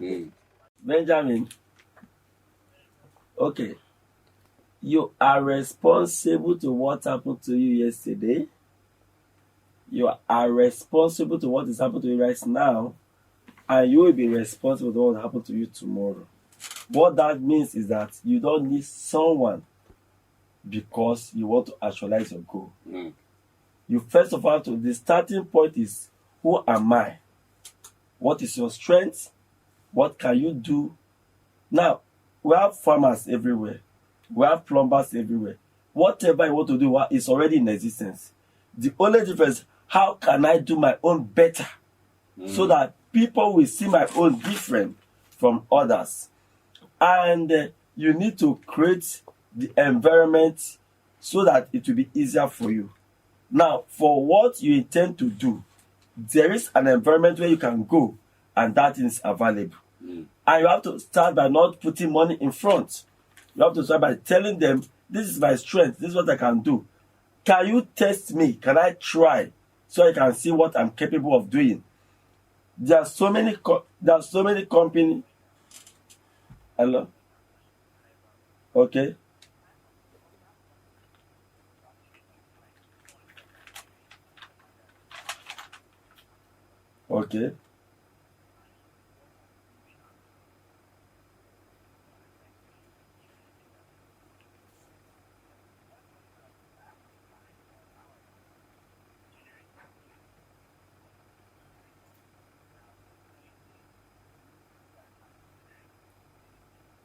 Mm. Benjamin, okay. You are responsible to what happened to you yesterday. You are responsible to what is happening to you right now, and you will be responsible to what will happen to you tomorrow. What that means is that you don't need someone because you want to actualize your goal. You first of all the starting point is, who am I? What is your strength? What can you do? Now, we have farmers everywhere. We have plumbers everywhere. Whatever you want to do is already in existence. The only difference, how can I do my own better so that people will see my own different from others? And you need to create the environment so that it will be easier for you. Now, for what you intend to do, there is an environment where you can go and that is available. And you have to start by not putting money in front. You have to start by telling them, this is my strength, this is what I can do. Can you test me? Can I try so I can see what I'm capable of doing? There are so many companies. Hello? Okay. Okay.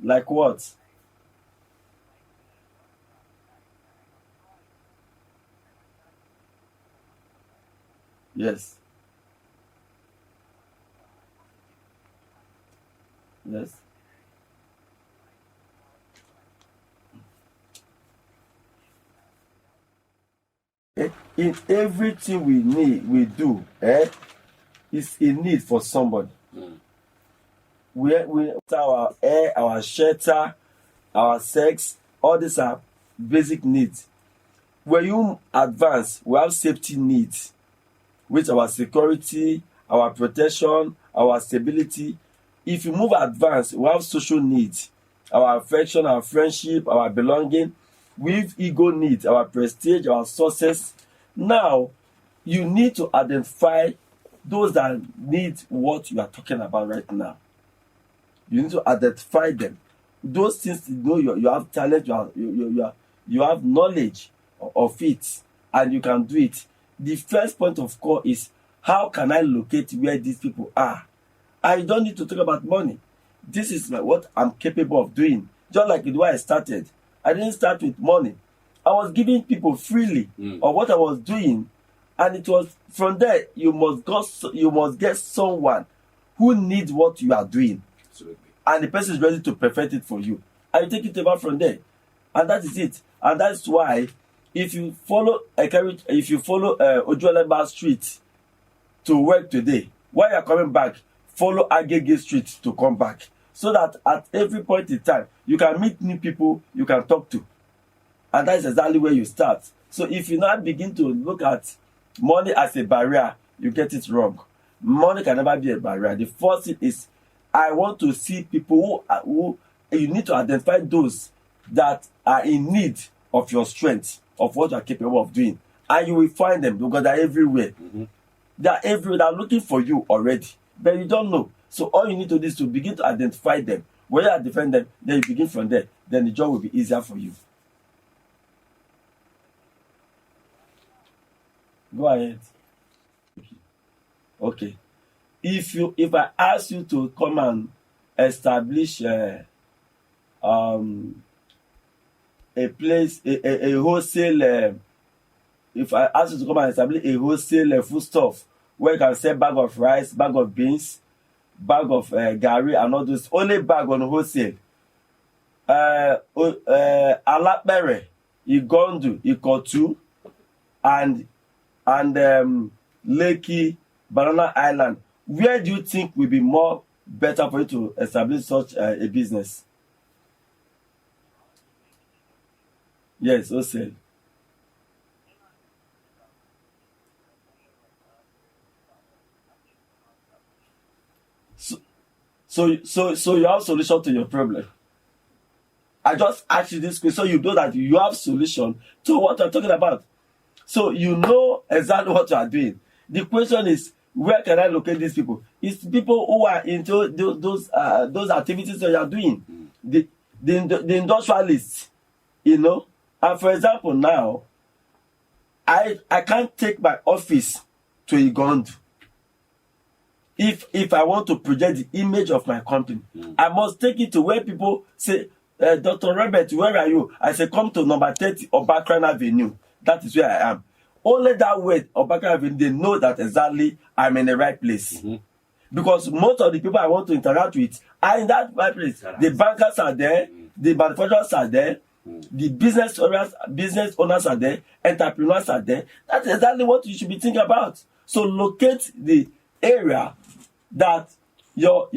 Like what? Yes. Yes. In everything we do, is a need for somebody. We our air, our shelter, our sex, all these are basic needs. When you advance, we have safety needs, which our security, our protection, our stability. If you move advance, we have social needs, our affection, our friendship, our belonging. With ego needs, our prestige, our success. Now, you need to identify those that need what you are talking about right now. You need to identify them. Those things, you know, you have talent, you have knowledge of it, and you can do it. The first point of call is, how can I locate where these people are? I don't need to talk about money. This is what I'm capable of doing. Just like the way I started, I didn't start with money. I was giving people freely of what I was doing, and it was from there you must get someone who needs what you are doing. Absolutely. And the person is ready to perfect it for you, and you take it over from there. And that is it. And that's why if you follow Ojuelegba Street to work today, while you are coming back, follow Agege Street to come back, so that at every point in time you can meet new people you can talk to. And that is exactly where you start. So if you now begin to look at money as a barrier, you get it wrong. Money can never be a barrier. The first thing is, I want to see people who you need to identify those that are in need of your strength, of what you are capable of doing. And you will find them because they are everywhere. They are everywhere. They are looking for you already, but you don't know. So all you need to do is to begin to identify them. When you identify them, then you begin from there. Then the job will be easier for you. Go ahead. Okay. If I ask you to come and establish a place, a wholesale, if I ask you to come and establish a wholesale foodstuff where you can sell bag of rice, bag of beans, bag of garri and all those, only bag on wholesale. Alapere, Igondu, Ikotu, and Lekki, Banana Island. Where do you think will be more better for you to establish such a business? Yes, wholesale. So So you have solution to your problem. I just asked you this question so you know that you have solution to what we're talking about. So you know exactly what you are doing. The question is, where can I locate these people? It's people who are into those activities that you are doing. The industrialists, you know. And for example, now, I can't take my office to Igondu. If I want to project the image of my company, I must take it to where people say, Dr. Robert, where are you? I say, come to number 30 Obakran Avenue. That is where I am. Only that way, Obakran Avenue, they know that exactly I'm in the right place. Because most of the people I want to interact with are in that right place. The bankers are there, the manufacturers are there, the business owners are there, entrepreneurs are there. That's exactly what you should be thinking about. So locate the area that your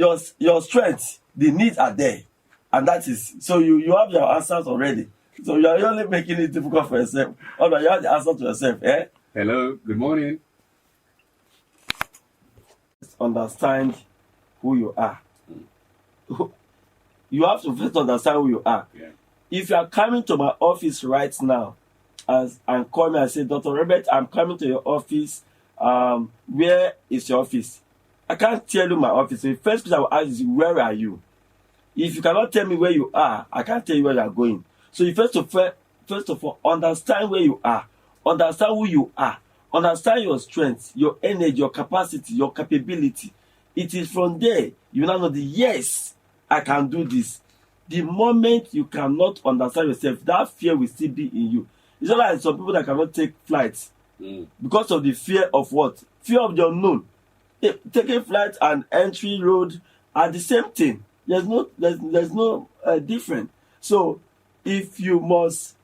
strengths, the needs are there. And that is, so you have your answers already. So you are only making it difficult for yourself. Oh no, you have the answer to yourself, eh? Hello, good morning. Understand who you are. You have to first understand who you are. Yeah. If you are coming to my office right now and call me and say, Dr. Robert, I'm coming to your office. Where is your office? I can't tell you my office. So the first question I will ask is, where are you? If you cannot tell me where you are, I can't tell you where you are going. So you first of all, understand where you are. Understand who you are. Understand your strengths, your energy, your capacity, your capability. It is from there you now know the yes, I can do this. The moment you cannot understand yourself, that fear will still be in you. It's not like some people that cannot take flights because of the fear of what? Fear of the unknown. Taking flight and entry road are the same thing. There's no difference. So if you must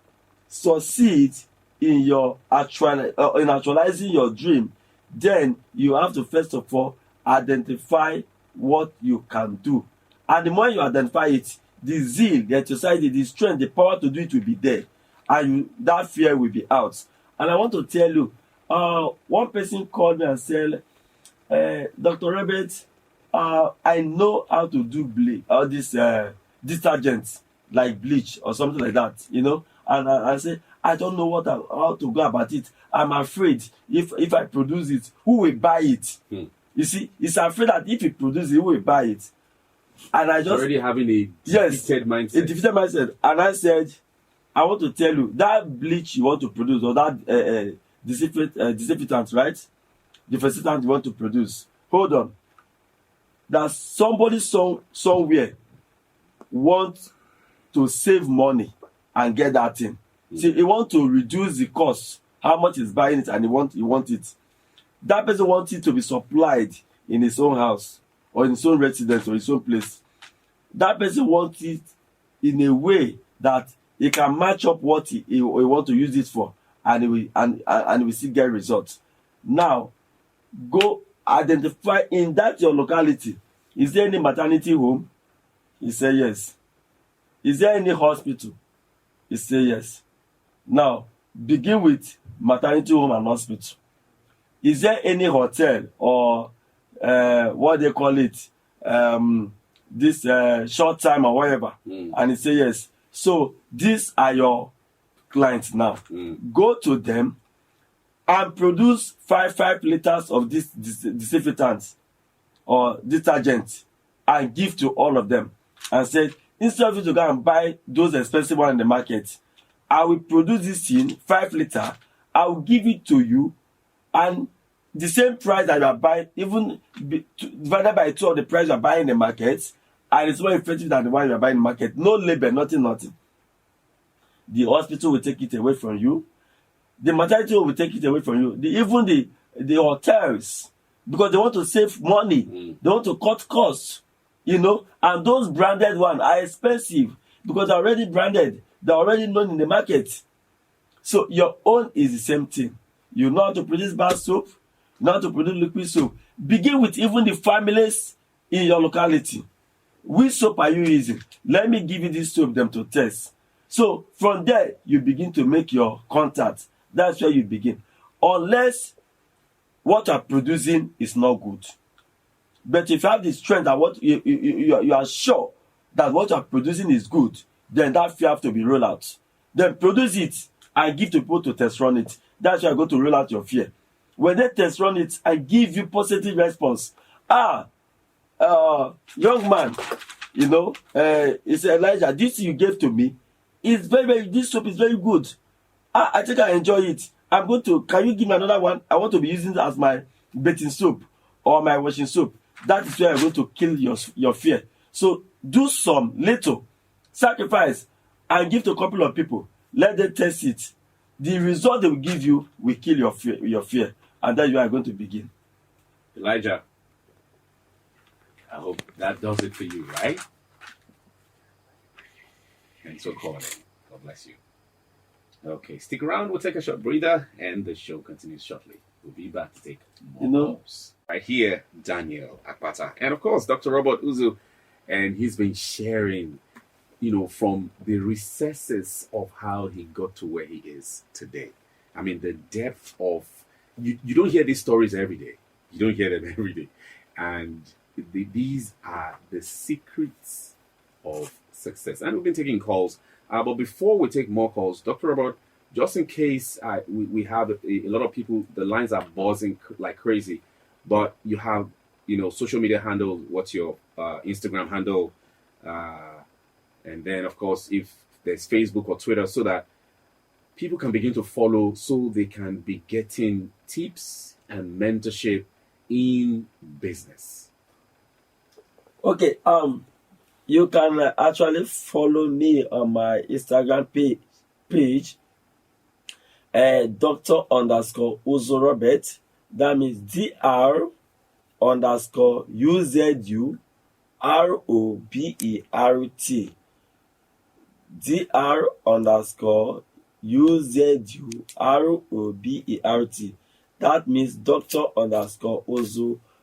succeed in your in actualizing your dream, then you have to first of all identify what you can do. And the more you identify it, the zeal, the exercise, the strength, the power to do it will be there, and that fear will be out. And I want to tell you, one person called me and said, Dr. Robert, I know how to do all these detergents like bleach or something like that, you know. And I say, I don't know how to go about it. I'm afraid if I produce it, who will buy it? You see, he's afraid that if he produces it, who will buy it? And I just already having a defeated mindset. A defeated mindset. And I said, I want to tell you that bleach you want to produce, or that disinfectant, right? Disinfectant you want to produce. Hold on. That somebody somewhere wants to save money and get that thing. See, he want to reduce the cost, how much he's buying it, and he want it. That person wants it to be supplied in his own house, or in his own residence, or his own place. That person wants it in a way that he can match up what he want to use it for, and he will still get results. Now, go identify in that your locality. Is there any maternity home? He said yes. Is there any hospital? He said yes. Now, begin with maternity home and hospital. Is there any hotel or what they call it, this short time or whatever? And he said yes. So these are your clients now. Go to them and produce 5 liters of this disinfectant or detergent and give to all of them. And said, instead of you to go and buy those expensive ones in the market, I will produce this in 5 liters. I will give it to you, and the same price that you are buying, even divided by 2 of the price you are buying in the market, and it's more effective than the one you are buying in the market. No labor, nothing. The hospital will take it away from you. The maternity will take it away from you. Even the hotels, because they want to save money, they want to cut costs, you know. And those branded ones are expensive because they're already branded, they're already known in the market. So your own is the same thing. You know how to produce bar soap, you know how to produce liquid soap. Begin with even the families in your locality. Which soap are you using? Let me give you this soap them to test. So from there, you begin to make your contact. That's where you begin. Unless what you are producing is not good. But if you have the strength that what you are sure that what you are producing is good, then that fear have to be rolled out. Then produce it and give to people to test run it. That's why you are going to roll out your fear. When they test run it and give you positive response, young man, he said, Elijah, this you gave to me is this soap is very good. I think I enjoy it. Can you give me another one? I want to be using it as my bathing soap or my washing soap. That is where I'm going to kill your fear. So do some little sacrifice and give to a couple of people. Let them test it. The result they will give you will kill your fear. And then you are going to begin. Elijah, I hope that does it for you, right? And so call it. God bless you. Okay, stick around. We'll take a short breather, and the show continues shortly. We'll be back to take more calls. Right here, Daniel Akpata, and of course, Dr. Robert Ruzu, and he's been sharing, from the recesses of how he got to where he is today. I mean, the depth of you don't hear these stories every day. You don't hear them every day, and these are the secrets of success. And we've been taking calls. But before we take more calls, Dr. Robert, just in case we have a lot of people, the lines are buzzing like crazy, but you have, social media handle, what's your Instagram handle? And then, of course, if there's Facebook or Twitter, so that people can begin to follow so they can be getting tips and mentorship in business. Okay, you can actually follow me on my Instagram page, Dr. Robert. That means Dr.UZUROBERT. Dr.UZUROBERT. That means Dr.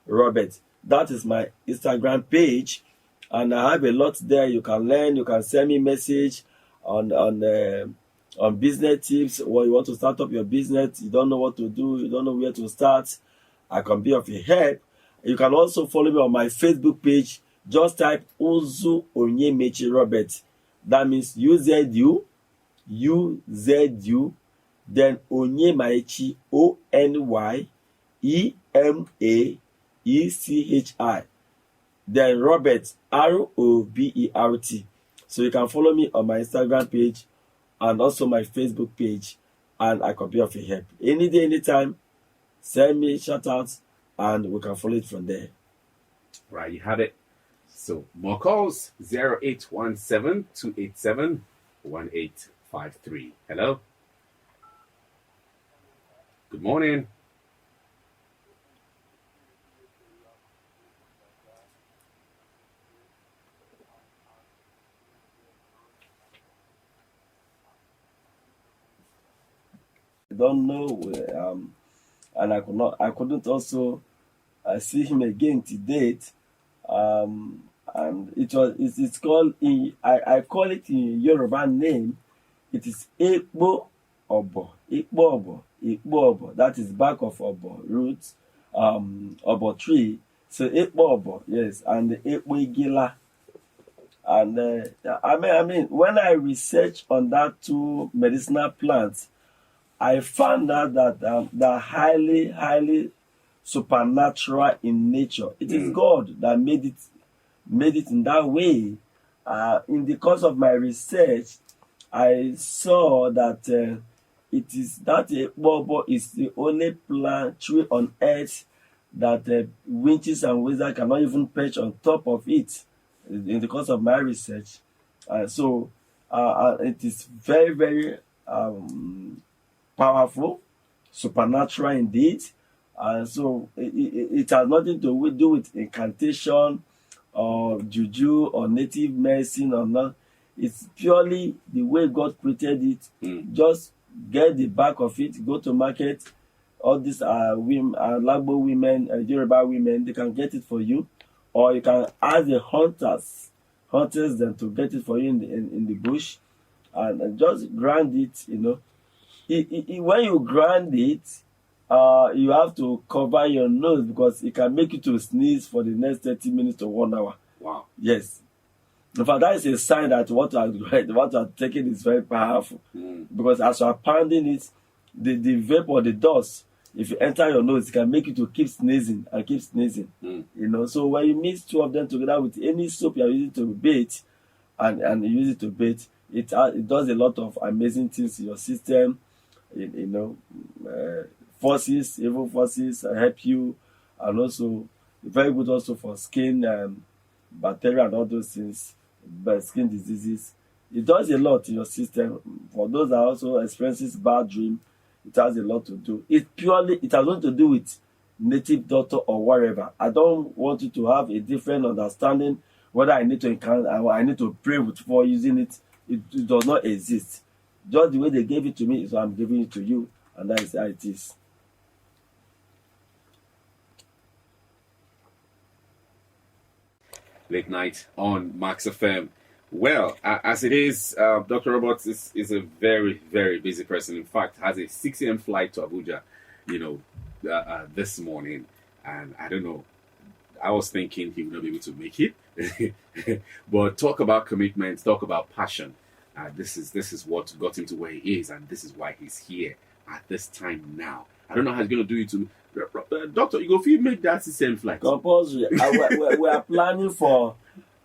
Robert. That is my Instagram page. And I have a lot there. You can learn. You can send me message on business tips. Or you want to start up your business, you don't know what to do, you don't know where to start, I can be of your help. You can also follow me on my Facebook page. Just type Uzu Onyemechi Robert. That means UZU, then Onyemaechi, ONYEMAECHI. Then Robert, ROBERT. So you can follow me on my Instagram page and also my Facebook page, and I can be of your help. Any day, anytime, send me shout outs and we can follow it from there. Right, you have it. So more calls, 0817-287-1853. Hello. Good morning. I don't know, and I couldn't also see him again to date. And it's called I call it in Yoruba name. It is Ekpo Obo. That is back of Obo roots, Obo tree. So Ekpo Obo, yes, and the Ekpo Igila. And I mean, when I research on that two medicinal plants, I found out that they're highly supernatural in nature. It is God that made it in that way. In the course of my research, I saw that it is that Bobo is the only plant tree on earth that witches and wizards cannot even perch on top of it. In the course of my research, so it is very powerful, supernatural indeed. So it has nothing to do with incantation or juju or native medicine or not. It's purely the way God created it. Just get the back of it, go to market. All these women, Lagbo women, Yoruba women, they can get it for you. Or you can ask the hunters them to get it for you in the bush, and just grind it. When you grind it, you have to cover your nose because it can make you to sneeze for the next 30 minutes to 1 hour. Wow. Yes. In fact, that is a sign that what you are taking is very powerful. Because as you are pounding it, the vape or the dust, if you enter your nose, it can make you to keep sneezing and keep sneezing. You know, so when you mix 2 of them together with any soap you are using to bathe, and you use it to bathe, it does a lot of amazing things in your system. You know, evil forces help you, and also very good also for skin bacteria and all those things, but skin diseases. It does a lot in your system. For those that also experiences bad dream, it has a lot to do. It has nothing to do with native doctor or whatever. I don't want you to have a different understanding whether I need to encounter or I need to pray before using it. It does not exist. Just the way they gave it to me is what I'm giving it to you, and that is how it is. Late night on Max FM. Well, as it is, Dr. Roberts is a very, very busy person. In fact, has a 6 a.m. flight to Abuja, this morning. And I don't know, I was thinking he would not be able to make it. But talk about commitment, talk about passion. This is what got him to where he is, and this is why he's here at this time now. I don't know how he's going to do it to Doctor, you go feel make that same flight. Compulsory. We are planning for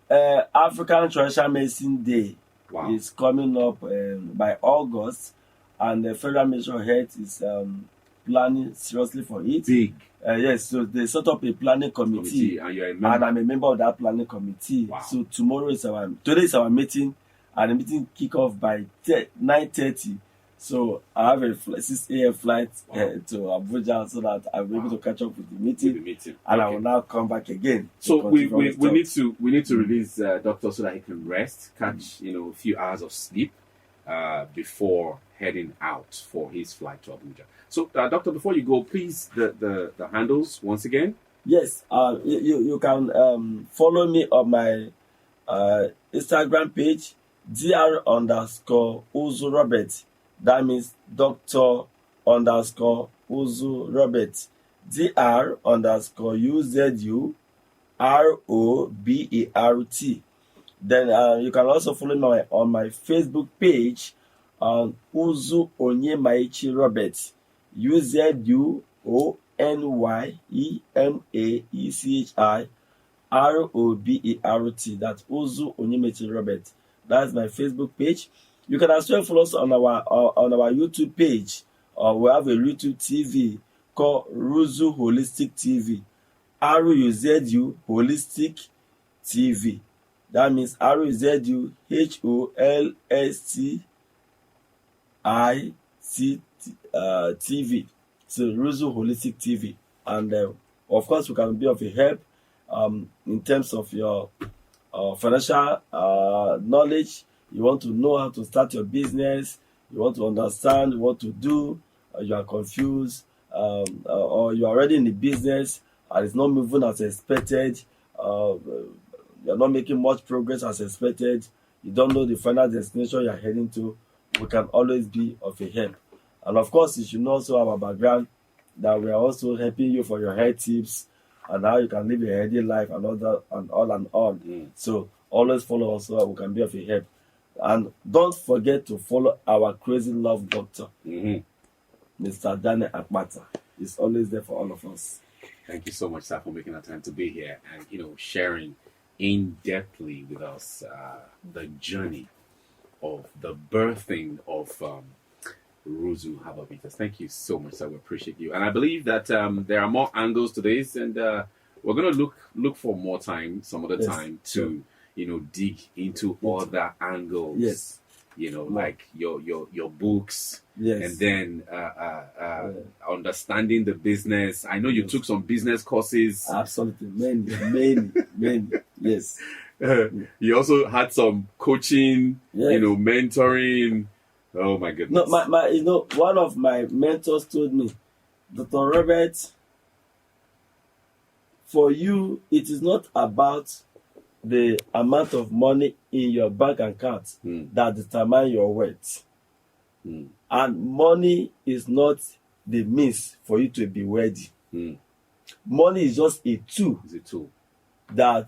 African Traditional Medicine Day. Wow. It's coming up by August, and the Federal Ministry of Health is planning seriously for it. Big. Yes, so they set up a planning committee, and you're a member. And I'm a member of that planning committee. Wow. So today is our meeting, and the meeting kick off by 9:30. So I have a 6 a.m. flight to Abuja so that I'll be able to catch up with the meeting. And I will now come back again. So we need to release Doctor so that he can rest, catch a few hours of sleep before heading out for his flight to Abuja. So Doctor, before you go, please the handles once again. Yes, you can follow me on my Instagram page, Dr_Ruzu Robert. That means Dr_Uzu Robert. Dr_UZU ROBERT. Then you can also follow me on my Facebook page, Uzu Onyemaichi Robert. UZUONYEMAECHI ROBERT. That's Uzu Onyemaichi Robert. That's my Facebook page. You can as well follow us on our YouTube page. We have a YouTube TV called Ruzu Holistic TV. RUZU Holistic TV. That means RUZU HOLSTIC TV. So Ruzu Holistic TV. And of course, we can be of a help in terms of your financial knowledge. You want to know how to start your business, you want to understand what to do, you are confused, or you are already in the business and it's not moving as expected, you're not making much progress as expected, you don't know the final destination you're heading to, we can always be of a help. And of course, you should also have a background that we are also helping you for your health tips and how you can live a healthy life and all that and all. So always follow us so we can be of a help. And don't forget to follow our crazy love doctor, Mr. Daniel Akpata. He's always there for all of us. Thank you so much, sir, for making the time to be here and sharing in-depthly with us the journey of the birthing of Ruzu Herbal Bitters. Thank you so much, sir. We appreciate you. And I believe that there are more angles to this, and we're going to look for more time, some other time to dig into other angles. Yes. Like your books. Yes. And then understanding the business. I know you took some business courses. Absolutely. Many. Yes. You also had some coaching, yes. Mentoring. Oh my goodness. No, my one of my mentors told me, Dr. Robert, for you, it is not about the amount of money in your bank account that determine your worth. And money is not the means for you to be wealthy. Mm. Money is just a tool It's a tool that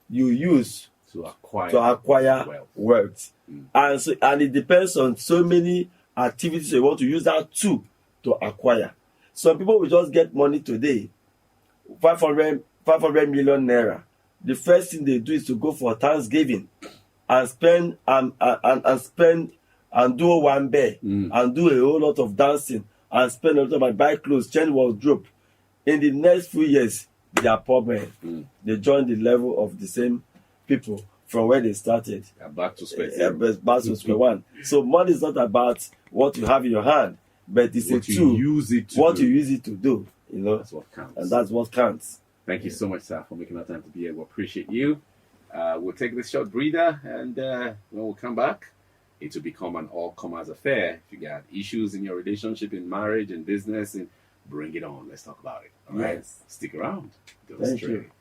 you use to acquire, wealth. Mm. And it depends on so many activities you want to use that tool to acquire. Some people will just get money today, 500 million naira. The first thing they do is to go for Thanksgiving and spend and spend and do one bear and do a whole lot of dancing and spend a lot of money, buy clothes, change wardrobe. In the next few years, they are poor men. They join the level of the same people from where they started. Back to square zero. Back to square one. So money is not about what you have in your hand, but it's what a tool. You use it to what do. you use it to do. You know, that's what counts. And that's what counts. Thank you so much, sir, for making our time to be here. We appreciate you. We'll take this short breather, and when we come back, it will become an all-comers affair. If you got issues in your relationship, in marriage, in business, and bring it on. Let's talk about it. All right? Yes. Stick around. Go Thank straight. you.